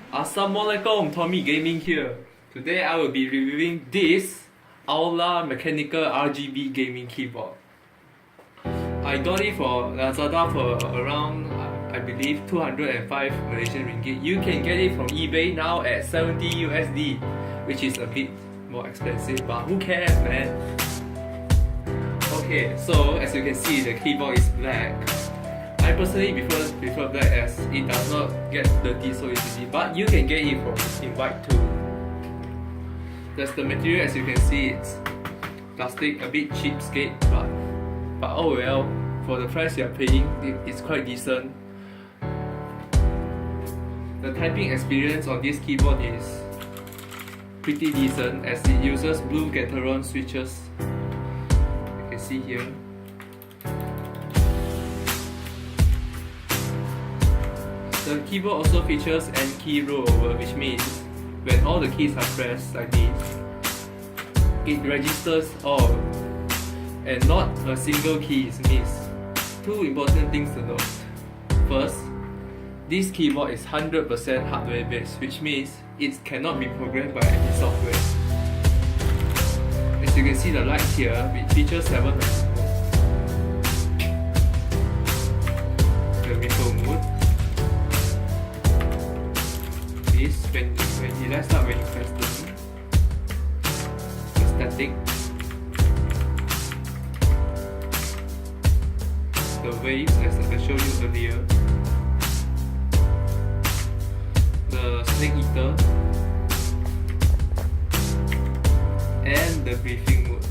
Assalamualaikum, Tommy Gaming here. Today I will be reviewing this Aula mechanical RGB gaming keyboard. I got it for Lazada for around I believe 205 Malaysian ringgit. You can get it from eBay now at 70 USD, which is a bit more expensive, but who cares, man? Okay, so as you can see, the keyboard is black. I personally prefer black as it does not get dirty so easily, but you can get it from in white too. That's the material. As you can see, it's plastic, a bit cheapskate, but oh well, for the price you are paying, it's quite decent. The typing experience on this keyboard is pretty decent as it uses blue Gateron switches. You can see here. The keyboard also features an key rollover, which means when all the keys are pressed like this, it registers all and not a single key is missed. Two important things to note. First, this keyboard is 100% hardware based, which means it cannot be programmed by any software. As you can see, the light here, it features 7 modes. The rainbow mode is when it lights up when you press the static, the waves as I showed you earlier, the snake eater, and the briefing mode.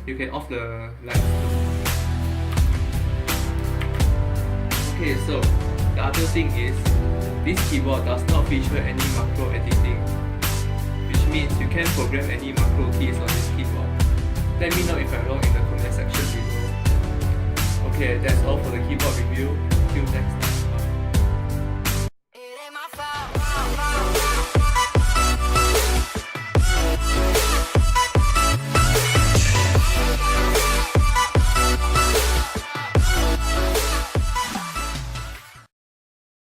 You can off the lights too. Okay, so the other thing is this keyboard does not feature any macro editing, which means you can program any macro keys on this keyboard. Let me know if I'm wrong in the comment section below. Okay, that's all for the keyboard review. Till next time.